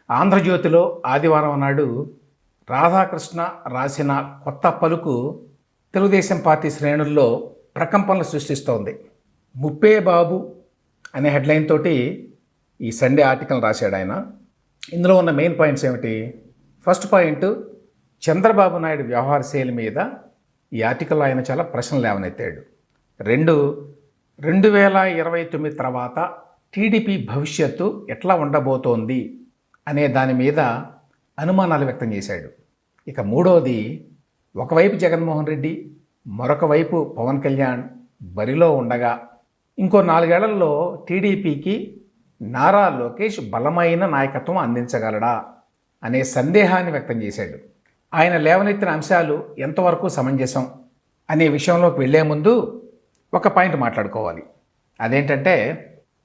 ఆంధ్రజ్యోతిలో ఆదివారం నాడు రాధాకృష్ణ రాసిన కొత్త పలుకు తెలుగుదేశం పార్టీ శ్రేణుల్లో ప్రకంపనలు సృష్టిస్తోంది. ముప్పే బాబు అనే హెడ్లైన్ తోటి ఈ సండే ఆర్టికల్ రాశాడు ఆయన. ఇందులో ఉన్న మెయిన్ పాయింట్స్ ఏమిటి? ఫస్ట్ పాయింట్, చంద్రబాబు నాయుడు వ్యవహార శైలి మీద ఈ ఆర్టికల్లో ఆయన చాలా ప్రశ్నలు లేవనెత్తాడు. 2029 తర్వాత టీడీపీ భవిష్యత్తు ఎట్లా ఉండబోతోంది అనే దాని మీద అనుమానాలు వ్యక్తం చేశాడు. ఇక మూడవది, ఒకవైపు జగన్మోహన్ రెడ్డి, మరొక వైపు పవన్ కళ్యాణ్ బరిలో ఉండగా ఇంకో 4 ఏళ్లలో టీడీపీకి నారా లోకేష్ బలమైన నాయకత్వం అందించగలడా అనే సందేహాన్ని వ్యక్తం చేశాడు. ఆయన లేవనెత్తిన అంశాలు ఎంతవరకు సమంజసం అనే విషయంలోకి వెళ్లే ముందు ఒక పాయింట్ మాట్లాడుకోవాలి. అదేంటంటే,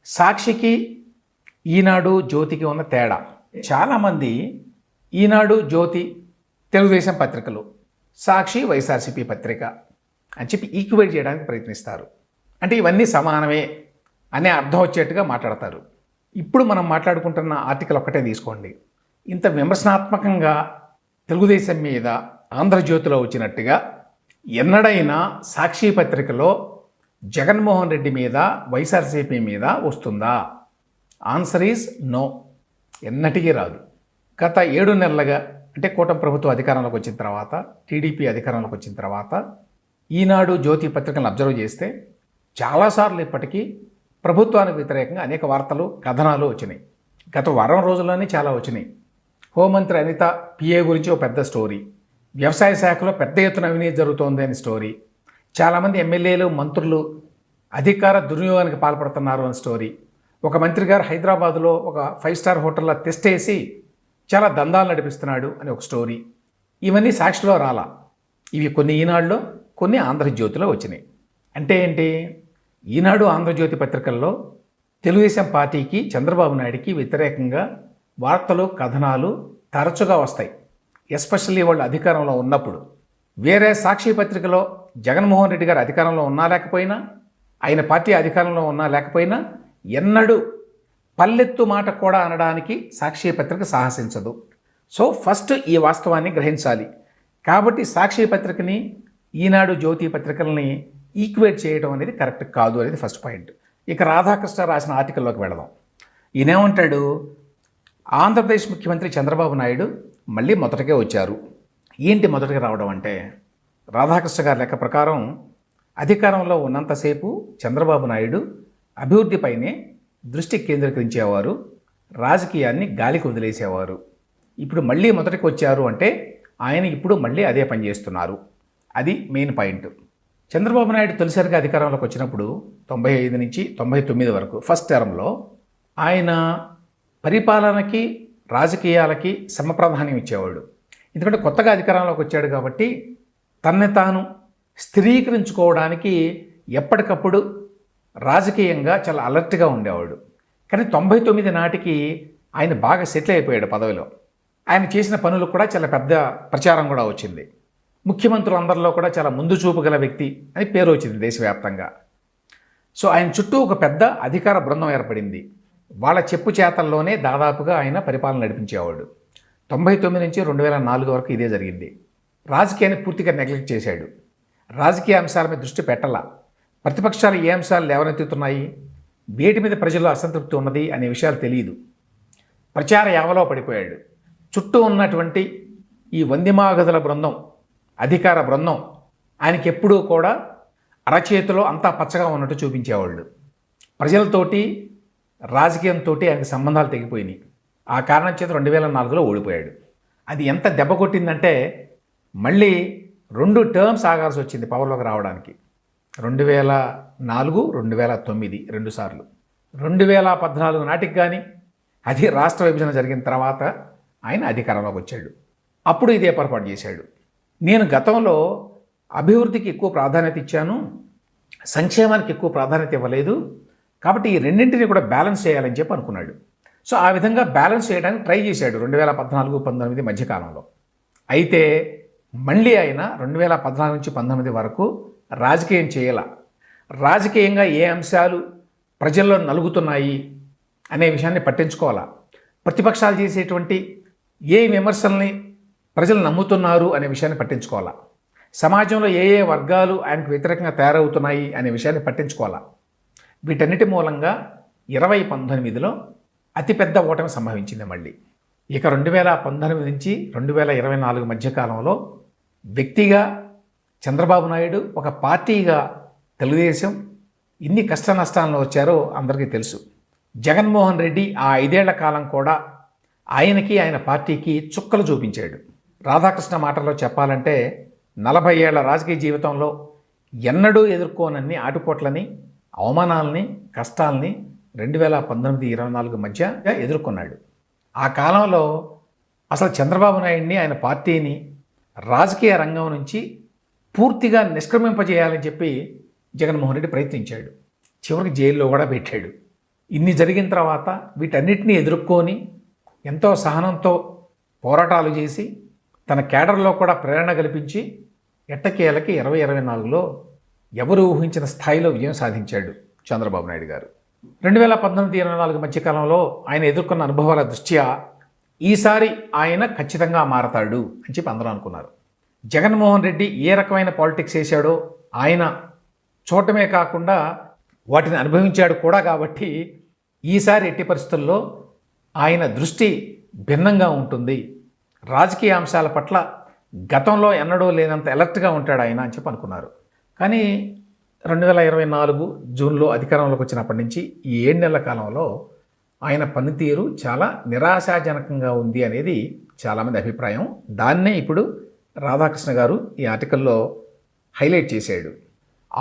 సాక్షికి ఈనాడు జ్యోతికి ఉన్న తేడా. చాలామంది ఈనాడు జ్యోతి తెలుగుదేశం పత్రికలు, సాక్షి వైఎస్ఆర్సీపీ పత్రిక అని చెప్పి ఈక్వేట్ చేయడానికి ప్రయత్నిస్తారు. అంటే ఇవన్నీ సమానమే అనే అర్థం వచ్చేట్టుగా మాట్లాడతారు. ఇప్పుడు మనం మాట్లాడుకుంటున్న ఆర్టికల్ ఒక్కటే తీసుకోండి. ఇంత విమర్శనాత్మకంగా తెలుగుదేశం మీద ఆంధ్రజ్యోతిలో వచ్చినట్టుగా ఎన్నడైనా సాక్షి పత్రికలో జగన్మోహన్ రెడ్డి మీద వైఎస్ఆర్సీపీ మీద వస్తుందా? ఆన్సర్ ఈజ్ నో, ఎన్నటికీ రాదు. గత 7 నెలలుగా, అంటే కూటమి ప్రభుత్వం అధికారంలోకి వచ్చిన తర్వాత, టీడీపీ అధికారంలోకి వచ్చిన తర్వాత ఈనాడు జ్యోతి పత్రికలను అబ్జర్వ్ చేస్తే చాలాసార్లు ఇప్పటికీ ప్రభుత్వానికి వ్యతిరేకంగా అనేక వార్తలు, కథనాలు వచ్చినాయి. గత వారం రోజుల్లోనే చాలా వచ్చినాయి. హోంమంత్రి అనిత పిఏ గురించి ఒక పెద్ద స్టోరీ, వ్యవసాయ శాఖలో పెద్ద ఎత్తున అవినీతి జరుగుతోంది అని స్టోరీ, చాలామంది ఎమ్మెల్యేలు, మంత్రులు అధికార దుర్వినియోగానికి పాల్పడుతున్నారు అని స్టోరీ, ఒక మంత్రి గారు హైదరాబాదులో ఒక 5 స్టార్ హోటల్లో టెస్ట్ వేసి చాలా దందాలు నడిపిస్తున్నాడు అని ఒక స్టోరీ. ఇవన్నీ సాక్షిలో రాలా. ఇవి కొన్ని ఈనాడులో, కొన్ని ఆంధ్రజ్యోతిలో వచ్చినాయి. అంటే ఏంటి? ఈనాడు, ఆంధ్రజ్యోతి పత్రికల్లో తెలుగుదేశం పార్టీకి, చంద్రబాబు నాయుడికి వ్యతిరేకంగా వార్తలు, కథనాలు తరచుగా వస్తాయి, ఎస్పెషల్లీ వాళ్ళు అధికారంలో ఉన్నప్పుడు. వేరే సాక్షి పత్రికలో జగన్మోహన్ రెడ్డి గారు అధికారంలో ఉన్నా లేకపోయినా, ఆయన పార్టీ అధికారంలో ఉన్నా లేకపోయినా ఎన్నడూ పల్లెత్తు మాట కూడా అనడానికి సాక్షి పత్రిక సాహసించదు. సో ఫస్ట్ ఈ వాస్తవాన్ని గ్రహించాలి. కాబట్టి సాక్షి పత్రికని, ఈనాడు జ్యోతి పత్రికల్ని ఈక్వేట్ చేయడం అనేది కరెక్ట్ కాదు అనేది ఫస్ట్ పాయింట్. ఇక రాధాకృష్ణ రాసిన ఆర్టికల్లోకి వెళదాం. ఈయనేమంటాడు? ఆంధ్రప్రదేశ్ ముఖ్యమంత్రి చంద్రబాబు నాయుడు మళ్ళీ మొదటకే వచ్చారు. ఏంటి మొదటగా రావడం అంటే, రాధాకృష్ణ గారి లెక్క ప్రకారం అధికారంలో ఉన్నంతసేపు చంద్రబాబు నాయుడు అభివృద్ధిపైనే దృష్టి కేంద్రీకరించేవారు, రాజకీయాన్ని గాలికి వదిలేసేవారు. ఇప్పుడు మళ్ళీ మొదటికి వచ్చారు అంటే ఆయన ఇప్పుడు మళ్ళీ అదే పని చేస్తున్నారు. అది మెయిన్ పాయింట్. చంద్రబాబు నాయుడు తొలిసారిగా అధికారంలోకి వచ్చినప్పుడు 95 నుంచి 99 వరకు ఫస్ట్ టర్మ్లో ఆయన పరిపాలనకి, రాజకీయాలకి సమప్రాధాన్యం ఇచ్చేవాడు. ఎందుకంటే కొత్తగా అధికారంలోకి వచ్చాడు కాబట్టి తనని తాను స్థిరీకరించుకోవడానికి ఎప్పటికప్పుడు రాజకీయంగా చాలా అలర్ట్గా ఉండేవాడు. కానీ 99 నాటికి ఆయన బాగా సెటిల్ అయిపోయాడు పదవిలో. ఆయన చేసిన పనులు కూడా చాలా పెద్ద ప్రచారం కూడా వచ్చింది. ముఖ్యమంత్రులందరిలో కూడా చాలా ముందు చూపు గల వ్యక్తి అని పేరు వచ్చింది దేశవ్యాప్తంగా. సో ఆయన చుట్టూ ఒక పెద్ద అధికార బృందం ఏర్పడింది. వాళ్ళ చెప్పు చేతల్లోనే దాదాపుగా ఆయన పరిపాలన నడిపించేవాడు. 99 నుంచి 2004 వరకు ఇదే జరిగింది. రాజకీయాన్ని పూర్తిగా నెగ్లెక్ట్ చేశాడు. రాజకీయ అంశాల మీద దృష్టి పెట్టాల. ప్రతిపక్షాలు ఏ అంశాలు లేవనెత్తుతున్నాయి, వేటి మీద ప్రజల్లో అసంతృప్తి ఉన్నది అనే విషయాలు తెలియదు. ప్రచార యావలో పడిపోయాడు. చుట్టూ ఉన్నటువంటి ఈ వందిమాగదుల బృందం, అధికార బృందం ఆయనకి ఎప్పుడూ కూడా అరచేతిలో అంతా పచ్చగా ఉన్నట్టు చూపించేవాళ్ళు. ప్రజలతోటి, రాజకీయంతో ఆయనకి సంబంధాలు తెగిపోయినాయి. ఆ కారణం చేత 2004లో ఓడిపోయాడు. అది ఎంత దెబ్బ కొట్టిందంటే మళ్ళీ 2 టర్మ్స్ ఆగాల్సి వచ్చింది పవర్లోకి రావడానికి. 2004, 2009 2 సార్లు. 2014 నాటికి కానీ, అది రాష్ట్ర విభజన జరిగిన తర్వాత ఆయన అధికారంలోకి వచ్చాడు. అప్పుడు ఇదే పొరపాటు చేశాడు. నేను గతంలో అభివృద్ధికి ఎక్కువ ప్రాధాన్యత ఇచ్చాను, సంక్షేమానికి ఎక్కువ ప్రాధాన్యత ఇవ్వలేదు, కాబట్టి ఈ రెండింటిని కూడా బ్యాలెన్స్ చేయాలని చెప్పి అనుకున్నాడు. సో ఆ విధంగా బ్యాలెన్స్ చేయడానికి ట్రై చేశాడు 2014-19 మధ్యకాలంలో. అయితే మళ్ళీ ఆయన 2014 నుంచి 19 వరకు రాజకీయం చేయాల. రాజకీయంగా ఏ అంశాలు ప్రజల్లో నలుగుతున్నాయి అనే విషయాన్ని పట్టించుకోవాలా. ప్రతిపక్షాలు చేసేటువంటి ఏ విమర్శల్ని ప్రజలు నమ్ముతున్నారు అనే విషయాన్ని పట్టించుకోవాలా, సమాజంలో ఏ ఏ వర్గాలు ఆయనకు వ్యతిరేకంగా తయారవుతున్నాయి అనే విషయాన్ని పట్టించుకోవాలా. వీటన్నిటి మూలంగా 2019లో అతిపెద్ద ఓటమి సంభవించింది మళ్ళీ. ఇక 2019 నుంచి 2024 మధ్యకాలంలో వ్యక్తిగా చంద్రబాబు నాయుడు, ఒక పార్టీగా తెలుగుదేశం ఇన్ని కష్ట నష్టాలను వచ్చారో అందరికీ తెలుసు. జగన్మోహన్ రెడ్డి ఆ 5 ఏళ్ల కాలం కూడా ఆయనకి, ఆయన పార్టీకి చుక్కలు చూపించాడు. రాధాకృష్ణ మాటల్లో చెప్పాలంటే 40 ఏళ్ల రాజకీయ జీవితంలో ఎన్నడూ ఎదుర్కోనన్ని ఆటుపోట్లని, అవమానాలని, కష్టాలని 2019-24 మధ్య ఎదుర్కొన్నాడు. ఆ కాలంలో అసలు చంద్రబాబు నాయుడిని, ఆయన పార్టీని రాజకీయ రంగం నుంచి పూర్తిగా నిష్క్రమింపజేయాలని చెప్పి జగన్మోహన్ రెడ్డి ప్రయత్నించాడు. చివరికి జైల్లో కూడా పెట్టాడు. ఇన్ని జరిగిన తర్వాత వీటన్నిటినీ ఎదుర్కొని ఎంతో సహనంతో పోరాటాలు చేసి తన కేడర్లో కూడా ప్రేరణ కల్పించి ఎట్టకేలకి 2024లో ఎవరు ఊహించిన స్థాయిలో విజయం సాధించాడు చంద్రబాబు నాయుడు గారు. 2019-24 మధ్యకాలంలో ఆయన ఎదుర్కొన్న అనుభవాల దృష్ట్యా ఈసారి ఆయన ఖచ్చితంగా మారతాడు అని చెప్పి అందరూ అనుకున్నారు. జగన్మోహన్ రెడ్డి ఏ రకమైన పాలిటిక్స్ చేశాడో ఆయన చూడటమే కాకుండా వాటిని అనుభవించాడు కూడా. కాబట్టి ఈసారి ఎట్టి పరిస్థితుల్లో ఆయన దృష్టి భిన్నంగా ఉంటుంది, రాజకీయ అంశాల పట్ల గతంలో ఎన్నడూ లేనంత అలర్ట్గా ఉంటాడు ఆయన అని చెప్పి అనుకున్నారు. కానీ 2024 జూన్లో అధికారంలోకి వచ్చినప్పటి నుంచి ఈ 7 నెలల కాలంలో ఆయన పనితీరు చాలా నిరాశాజనకంగా ఉంది అనేది చాలామంది అభిప్రాయం. దాన్నే ఇప్పుడు రాధాకృష్ణ గారు ఈ ఆర్టికల్లో హైలైట్ చేశాడు.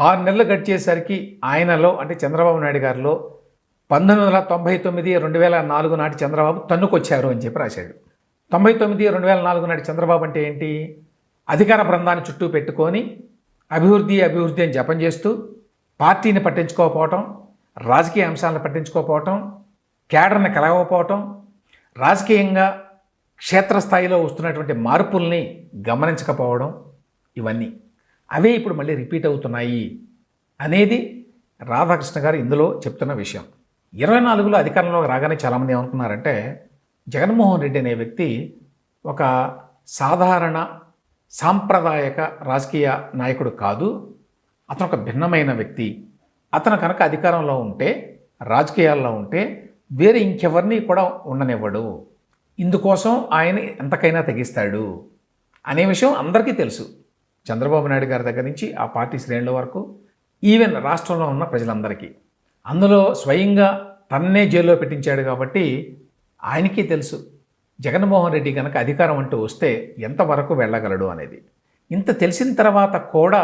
6 నెలలు గడిచేసరికి ఆయనలో, అంటే చంద్రబాబు నాయుడు గారిలో 1999-2004 నాటి చంద్రబాబు తన్నుకొచ్చారు అని చెప్పి రాశాడు. 99-2004 నాటి చంద్రబాబు అంటే ఏంటి? అధికార బృందాన్ని చుట్టూ పెట్టుకొని అభివృద్ధి అభివృద్ధి అని జపం చేస్తూ పార్టీని పట్టించుకోకపోవటం, రాజకీయ అంశాలను పట్టించుకోకపోవటం, కేడర్ని కలగకపోవటం, రాజకీయంగా క్షేత్రస్థాయిలో వస్తున్నటువంటి మార్పుల్ని గమనించకపోవడం, ఇవన్నీ అవే ఇప్పుడు మళ్ళీ రిపీట్ అవుతున్నాయి అనేది రాధాకృష్ణ గారు ఇందులో చెప్తున్న విషయం. 24లో అధికారంలోకి రాగానే చాలామంది ఏమనుకున్నారంటే జగన్మోహన్ రెడ్డి అనే వ్యక్తి ఒక సాధారణ సాంప్రదాయక రాజకీయ నాయకుడు కాదు, అతను ఒక భిన్నమైన వ్యక్తి, అతను కనుక అధికారంలో ఉంటే, రాజకీయాల్లో ఉంటే వేరే ఇంకెవరిని కూడా ఉండనివ్వడు, ఇందుకోసం ఆయన ఎంతకైనా తెగిస్తాడు అనే విషయం అందరికీ తెలుసు. చంద్రబాబు నాయుడు గారి దగ్గర నుంచి ఆ పార్టీ శ్రేణుల వరకు, ఈవెన్ రాష్ట్రంలో ఉన్న ప్రజలందరికీ. అందులో స్వయంగా తన్నే జైల్లో పెట్టించాడు కాబట్టి ఆయనకి తెలుసు జగన్మోహన్ రెడ్డి కనుక అధికారం అంటూ వస్తే ఎంతవరకు వెళ్ళగలడు అనేది. ఇంత తెలిసిన తర్వాత కూడా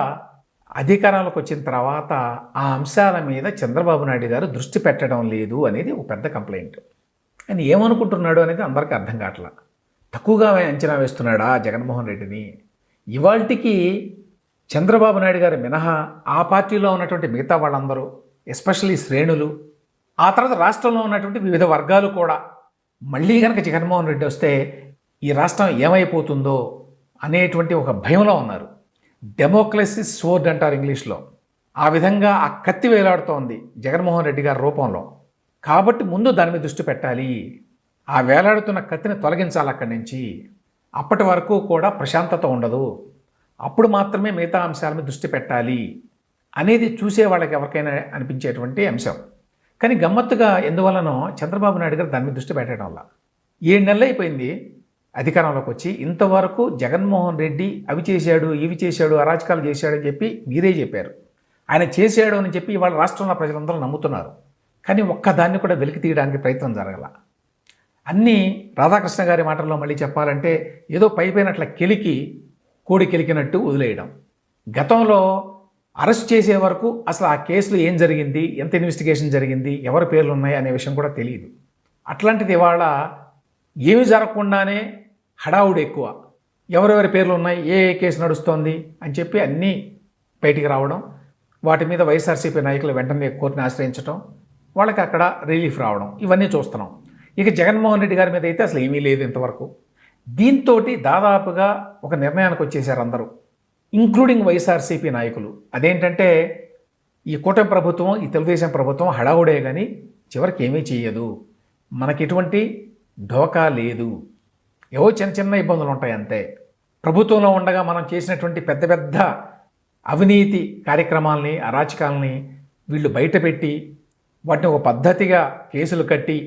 అధికారంలోకి వచ్చిన తర్వాత ఆ అంశాల మీద చంద్రబాబు నాయుడు గారు దృష్టి పెట్టడం లేదు అనేది ఒక పెద్ద కంప్లైంట్. ఆయన ఏమనుకుంటున్నాడు అనేది అందరికీ అర్థం కావట్లా. తక్కువగా అంచనా వేస్తున్నాడా జగన్మోహన్ రెడ్డిని? ఇవాల్టికి చంద్రబాబు నాయుడు గారు మినహా ఆ పార్టీలో ఉన్నటువంటి మిగతా వాళ్ళందరూ, ఎస్పెషల్లీ శ్రేణులు, ఆ తర్వాత రాష్ట్రంలో ఉన్నటువంటి వివిధ వర్గాలు కూడా మళ్ళీ కనుక జగన్మోహన్ రెడ్డి వస్తే ఈ రాష్ట్రం ఏమైపోతుందో అనేటువంటి ఒక భయంలో ఉన్నారు. డెమోక్రసీ స్వోర్డ్ అంటారు ఇంగ్లీష్లో. ఆ విధంగా ఆ కత్తి వేలాడుతోంది జగన్మోహన్ రెడ్డి గారి రూపంలో. కాబట్టి ముందు దాని మీద దృష్టి పెట్టాలి, ఆ వేలాడుతున్న కత్తిని తొలగించాలి అక్కడి నుంచి. అప్పటి వరకు కూడా ప్రశాంతత ఉండదు, అప్పుడు మాత్రమే మిగతా అంశాల మీద దృష్టి పెట్టాలి అనేది చూసే వాళ్ళకి ఎవరికైనా అనిపించేటువంటి అంశం. కానీ గమ్మత్తుగా ఎందువల్లనో చంద్రబాబు నాయుడు గారు దాని మీద దృష్టి పెట్టడం వల్ల 7 నెలలు అయిపోయింది అధికారంలోకి వచ్చి, ఇంతవరకు జగన్మోహన్ రెడ్డి అవి చేశాడు, ఇవి చేశాడు, అరాచకాలు చేశాడు అని చెప్పి మీరే చెప్పారు. ఆయన చేశాడు అని చెప్పి ఇవాళ రాష్ట్రంలో ప్రజలందరూ నమ్ముతున్నారు. కానీ ఒక్కదాన్ని కూడా వెలికి తీయడానికి ప్రయత్నం జరగల. అన్నీ రాధాకృష్ణ గారి మాటల్లో మళ్ళీ చెప్పాలంటే ఏదో పైపోయినట్ల కెలికి, కోడి కెలికినట్టు వదిలేయడం. గతంలో అరెస్ట్ చేసే వరకు అసలు ఆ కేసులో ఏం జరిగింది, ఎంత ఇన్వెస్టిగేషన్ జరిగింది, ఎవరి పేర్లు ఉన్నాయి అనే విషయం కూడా తెలియదు. అట్లాంటిది ఇవాళ ఏమి జరగకుండానే హడావుడు ఎక్కువ, ఎవరెవరి పేర్లు ఉన్నాయి, ఏ ఏ కేసు నడుస్తోంది అని చెప్పి అన్నీ బయటికి రావడం, వాటి మీద వైఎస్ఆర్సీపీ నాయకులు వెంటనే కోర్టుని ఆశ్రయించడం, వాళ్ళకి అక్కడ రిలీఫ్ రావడం, ఇవన్నీ చూస్తున్నాం. ఇక జగన్మోహన్ రెడ్డి గారి మీద అయితే అసలు ఏమీ లేదు ఇంతవరకు. దీంతో దాదాపుగా ఒక నిర్ణయానికి వచ్చేసారు అందరూ, ఇంక్లూడింగ్ వైఎస్ఆర్సీపీ నాయకులు. అదేంటంటే ఈ కూటమి ప్రభుత్వం, ఈ తెలుగుదేశం ప్రభుత్వం హడావుడే కానీ చివరికి ఏమీ చేయదు, మనకి ఎటువంటి ఢోకా లేదు. ఏవో చిన్న చిన్న ఇబ్బందులు ఉంటాయి అంతే. ప్రభుత్వంలో ఉండగా మనం చేసినటువంటి పెద్ద పెద్ద అవినీతి కార్యక్రమాలని, అరాచకాలని వీళ్ళు బయటపెట్టి వాటిని ఒక పద్ధతిగా కేసులు కట్టి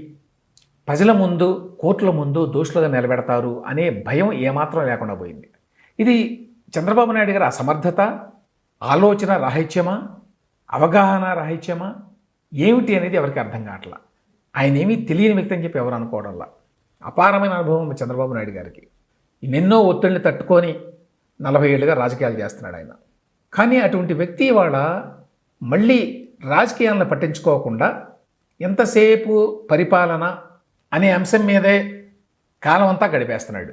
ప్రజల ముందు, కోర్టుల ముందు దోషులుగా నిలబెడతారు అనే భయం ఏమాత్రం లేకుండా పోయింది. ఇది చంద్రబాబు నాయుడు గారి అసమర్థత, ఆలోచన రాహిత్యమా, అవగాహన రాహిత్యమా ఏమిటి అనేది ఎవరికి అర్థం కావట్లా. ఆయన ఏమీ తెలియని వ్యక్తి అని చెప్పి ఎవరు అనుకోవడంలా. అపారమైన అనుభవం చంద్రబాబు నాయుడు గారికి. ఎన్నెన్నో ఒత్తిడిని తట్టుకొని 40 ఏళ్ళుగా రాజకీయాలు చేస్తున్నాడు ఆయన. కానీ అటువంటి వ్యక్తి ఇవాళ మళ్ళీ రాజకీయాలను పట్టించుకోకుండా ఎంతసేపు పరిపాలన అనే అంశం మీదే కాలం అంతా గడిపేస్తున్నాడు.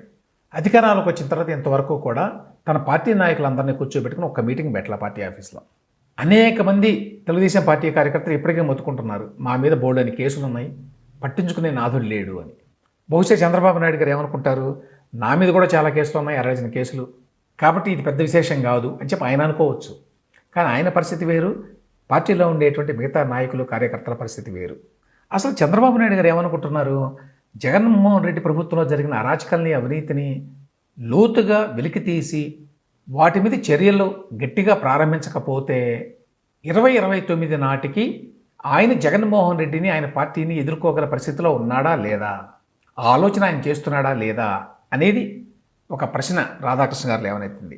అధికారాలకు వచ్చిన తర్వాత ఇంతవరకు కూడా తన పార్టీ నాయకులందరినీ కూర్చోబెట్టుకుని ఒక మీటింగ్ పెట్టాల పార్టీ ఆఫీస్లో. అనేక మంది తెలుగుదేశం పార్టీ కార్యకర్తలు ఇప్పటికే మొత్తుకుంటున్నారు, మా మీద బోల్డని కేసులు ఉన్నాయి, పట్టించుకునే నాథుడు లేడు అని. బహుశా చంద్రబాబు నాయుడు గారు ఏమనుకుంటారు, నా మీద కూడా చాలా కేసులు ఉన్నాయి, 60 కేసులు, కాబట్టి ఇది పెద్ద విశేషం కాదు అని చెప్పి ఆయన అనుకోవచ్చు. కానీ ఆయన పరిస్థితి వేరు, పార్టీలో ఉండేటువంటి మిగతా నాయకులు కార్యకర్తల పరిస్థితి వేరు. అసలు చంద్రబాబు నాయుడు గారు ఏమనుకుంటున్నారు, జగన్మోహన్ రెడ్డి ప్రభుత్వంలో జరిగిన అరాచకాల్ని, అవినీతిని లోతుగా వెలికితీసి వాటి మీద చర్యలు గట్టిగా ప్రారంభించకపోతే 2029 నాటికి ఆయన జగన్మోహన్ రెడ్డిని, ఆయన పార్టీని ఎదుర్కోగల పరిస్థితిలో ఉన్నాడా లేదా, ఆ ఆలోచన ఆయన చేస్తున్నాడా లేదా అనేది ఒక ప్రశ్న రాధాకృష్ణ గారు లేవనెత్తింది.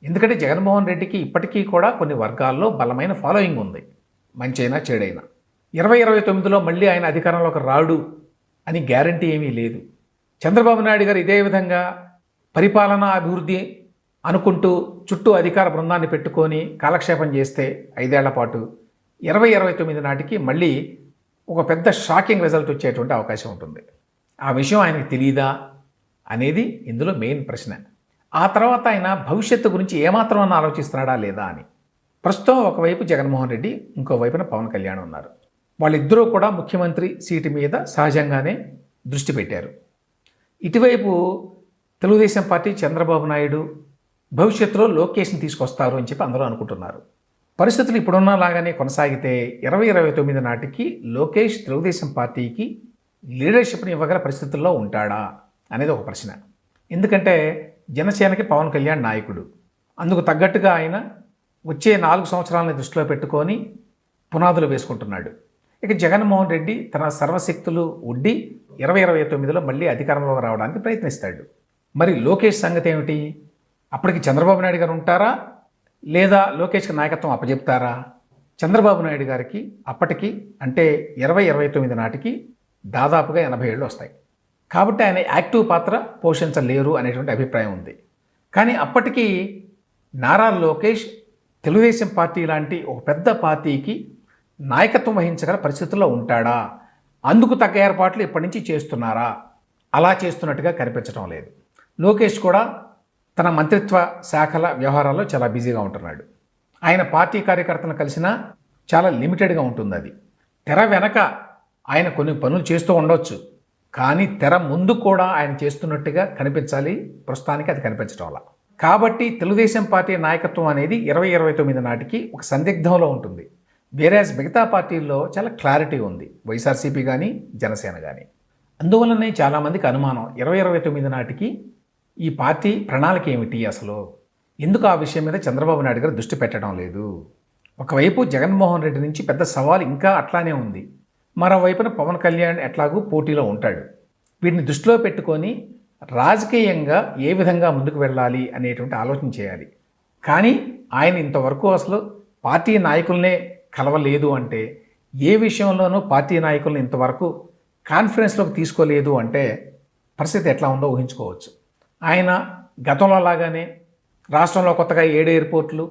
ఎందుకంటే జగన్మోహన్ రెడ్డికి ఇప్పటికీ కూడా కొన్ని వర్గాల్లో బలమైన ఫాలోయింగ్ ఉంది, మంచైనా చెడైనా. 2029లో మళ్ళీ ఆయన అధికారంలోకి రాడు అని గ్యారంటీ ఏమీ లేదు. చంద్రబాబు నాయుడు గారు ఇదే విధంగా పరిపాలనా అభివృద్ధి అనుకుంటూ చుట్టూ అధికార బృందాన్ని పెట్టుకొని కాలక్షేపం చేస్తే 5 ఏళ్ల పాటు 2029 నాటికి మళ్ళీ ఒక పెద్ద షాకింగ్ రిజల్ట్ వచ్చేటువంటి అవకాశం ఉంటుంది. ఆ విషయం ఆయనకు తెలియదా అనేది ఇందులో మెయిన్ ప్రశ్న. ఆ తర్వాత ఆయన భవిష్యత్తు గురించి ఏమాత్రం ఆలోచిస్తున్నాడా లేదా అని. ప్రస్తుతం ఒకవైపు జగన్మోహన్ రెడ్డి, ఇంకోవైపున పవన్ కళ్యాణ్ ఉన్నారు. వాళ్ళిద్దరూ కూడా ముఖ్యమంత్రి సీటు మీద సహజంగానే దృష్టి పెట్టారు. ఇటువైపు తెలుగుదేశం పార్టీ చంద్రబాబు నాయుడు భవిష్యత్తులో లోకేష్ని తీసుకొస్తారు అని చెప్పి అందరూ అనుకుంటున్నారు. పరిస్థితులు ఇప్పుడున్న లాగానే కొనసాగితే 2029 నాటికి లోకేష్ తెలుగుదేశం పార్టీకి లీడర్షిప్ని ఇవ్వగల పరిస్థితుల్లో ఉంటాడా అనేది ఒక ప్రశ్న. ఎందుకంటే జనసేనకి పవన్ కళ్యాణ్ నాయకుడు, అందుకు తగ్గట్టుగా ఆయన వచ్చే 4 సంవత్సరాలని దృష్టిలో పెట్టుకొని పునాదులు వేసుకుంటున్నాడు. ఇక జగన్మోహన్ రెడ్డి తన సర్వశక్తులు ఒడ్డి 2029లో మళ్ళీ అధికారంలోకి రావడానికి ప్రయత్నిస్తాడు. మరి లోకేష్ సంగతి ఏమిటి? అప్పటికి చంద్రబాబు నాయుడు గారు ఉంటారా, లేదా లోకేష్కి నాయకత్వం అప్పచెప్తారా? చంద్రబాబు నాయుడు గారికి అప్పటికి అంటే 2029 నాటికి దాదాపుగా 80 ఏళ్ళు వస్తాయి. కాబట్టి ఆయన యాక్టివ్ పాత్ర పోషించలేరు అనేటువంటి అభిప్రాయం ఉంది. కానీ అప్పటికి నారా లోకేష్ తెలుగుదేశం పార్టీ లాంటి ఒక పెద్ద పార్టీకి నాయకత్వం వహించగల పరిస్థితుల్లో ఉంటాడా? అందుకు తగ్గ ఏర్పాట్లు ఇప్పటి నుంచి చేస్తున్నారా? అలా చేస్తున్నట్టుగా కనిపించడం లేదు. లోకేష్ కూడా తన మంత్రిత్వ శాఖల వ్యవహారాల్లో చాలా బిజీగా ఉంటున్నాడు. ఆయన పార్టీ కార్యకర్తలను కలిసినా చాలా లిమిటెడ్గా ఉంటుంది. అది తెర వెనక ఆయన కొన్ని పనులు చేస్తూ ఉండొచ్చు, కానీ తెర ముందు కూడా ఆయన చేస్తున్నట్టుగా కనిపించాలి. ప్రస్తుతానికి అది కనిపించడం వల్ల. కాబట్టి తెలుగుదేశం పార్టీ నాయకత్వం అనేది 2029 నాటికి ఒక సందిగ్ధంలో ఉంటుంది. వేరేస్ మిగతా పార్టీల్లో చాలా క్లారిటీ ఉంది, వైఎస్ఆర్సీపీ కానీ జనసేన కానీ. అందువల్లనే చాలామందికి అనుమానం 2029 నాటికి ఈ పార్టీ ప్రణాళిక ఏమిటి అసలు, ఎందుకు ఆ విషయం మీద చంద్రబాబు నాయుడు గారు దృష్టి పెట్టడం లేదు. ఒకవైపు జగన్మోహన్ రెడ్డి నుంచి పెద్ద సవాల్ ఇంకా అట్లానే ఉంది, మరోవైపున పవన్ కళ్యాణ్ ఎట్లాగూ పోటీలో ఉంటాడు. వీటిని దృష్టిలో పెట్టుకొని రాజకీయంగా ఏ విధంగా ముందుకు వెళ్ళాలి అనేటువంటి ఆలోచన చేయాలి. కానీ ఆయన ఇంతవరకు అసలు పార్టీ నాయకులనే కలవలేదు అంటే, ఏ విషయంలోనూ పార్టీ నాయకులను ఇంతవరకు కాన్ఫరెన్స్లోకి తీసుకోలేదు అంటే పరిస్థితి ఎట్లా ఉందో ఊహించుకోవచ్చు. ఆయన గతంలో లాగానే రాష్ట్రంలో కొత్తగా 7 ఎయిర్పోర్ట్లు,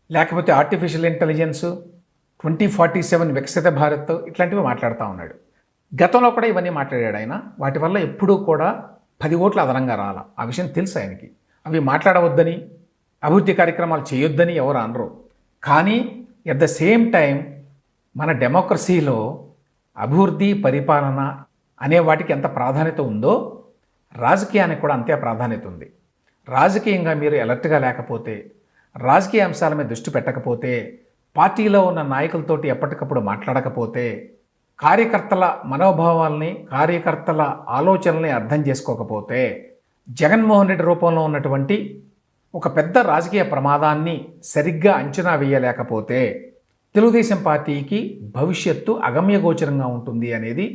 లేకపోతే ఆర్టిఫిషియల్ ఇంటెలిజెన్స్, 2047 వికసిత భారత్ ఇట్లాంటివి మాట్లాడుతూ ఉన్నాడు. గతంలో కూడా ఇవన్నీ మాట్లాడాడు ఆయన. వాటి వల్ల ఎప్పుడూ కూడా 10 ఓట్లు అదనంగా రాల. ఆ విషయం తెలుసు ఆయనకి. అవి మాట్లాడవద్దని, అభివృద్ధి కార్యక్రమాలు చేయొద్దని ఎవరు అనరు. కానీ ఎట్ ద సేమ్ టైం మన డెమోక్రసీలో అభివృద్ధి, పరిపాలన అనే వాటికి ఎంత ప్రాధాన్యత ఉందో రాజకీయానికి కూడా అంతే ప్రాధాన్యత ఉంది. రాజకీయంగా మీరు అలర్ట్గా లేకపోతే, రాజకీయ అంశాల మీద దృష్టి పెట్టకపోతే, పార్టీలో ఉన్న నాయకులతోటి ఎప్పటికప్పుడు మాట్లాడకపోతే కార్యకర్తల మనోభావాల్ని, కార్యకర్తల ఆలోచనల్ని అర్థం చేసుకోకపోతే, జగన్మోహన్ రెడ్డి రూపంలో ఉన్నటువంటి ఒక పెద్ద రాజకీయ ప్రమాదాన్ని సరిగ్గా అంచనా వేయలేకపోతే తెలుగుదేశం పార్టీకి భవిష్యత్తు అగమ్యగోచరంగా ఉంటుంది అనేది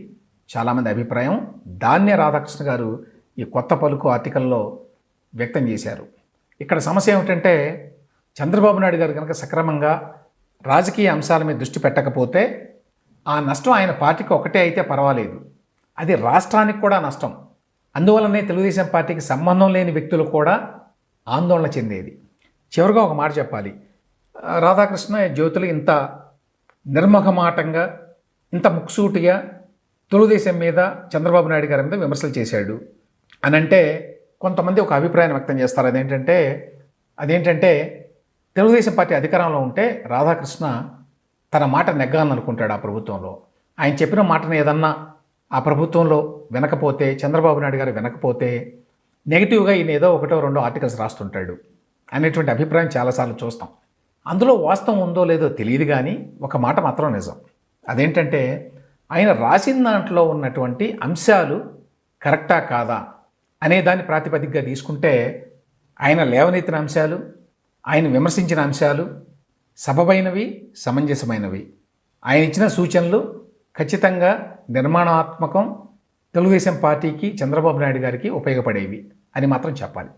చాలామంది అభిప్రాయం. దాన్నే రాధాకృష్ణ గారు ఈ కొత్త పలుకు ఆర్టికల్లో వ్యక్తం చేశారు. ఇక్కడ సమస్య ఏమిటంటే, చంద్రబాబు నాయుడు గారు కనుక సక్రమంగా రాజకీయ అంశాల మీద దృష్టి పెట్టకపోతే ఆ నష్టం ఆయన పార్టీకి ఒకటే అయితే పర్వాలేదు, అది రాష్ట్రానికి కూడా నష్టం. అందువల్లనే తెలుగుదేశం పార్టీకి సంబంధం లేని వ్యక్తులు కూడా ఆందోళన చెందేది. చివరిగా ఒక మాట చెప్పాలి. రాధాకృష్ణ జ్యోతులు ఇంత నిర్మోహమాటంగా, ఇంత ముక్సూటిగా తెలుగుదేశం మీద, చంద్రబాబు నాయుడు గారి మీద విమర్శలు చేశాడు అని అంటే కొంతమంది ఒక అభిప్రాయం వ్యక్తం చేస్తారు. అదేంటంటే తెలుగుదేశం పార్టీ అధికారంలో ఉంటే రాధాకృష్ణ తన మాట నెగ్గాలనుకుంటాడు ఆ ప్రభుత్వంలో. ఆయన చెప్పిన మాటను ఏదన్నా ఆ ప్రభుత్వంలో వినకపోతే, చంద్రబాబు నాయుడు గారు వినకపోతే నెగిటివ్గా ఈయన ఏదో ఒకటో రెండో ఆర్టికల్స్ రాస్తుంటాడు అనేటువంటి అభిప్రాయం చాలాసార్లు చూస్తాం. అందులో వాస్తవం ఉందో లేదో తెలియదు, కానీ ఒక మాట మాత్రం నిజం. అదేంటంటే, ఆయన రాసిన దాంట్లో ఉన్నటువంటి అంశాలు కరెక్టా కాదా అనే దాన్ని ప్రాతిపదికగా తీసుకుంటే ఆయన లేవనెత్తిన అంశాలు, ఆయన విమర్శించిన అంశాలు సబబైనవి, సమంజసమైనవి. ఆయన ఇచ్చిన సూచనలు ఖచ్చితంగా నిర్మాణాత్మకం, తెలుగుదేశం పార్టీకి, చంద్రబాబు నాయుడు గారికి ఉపయోగపడేవి అని మాత్రం చెప్పాలి.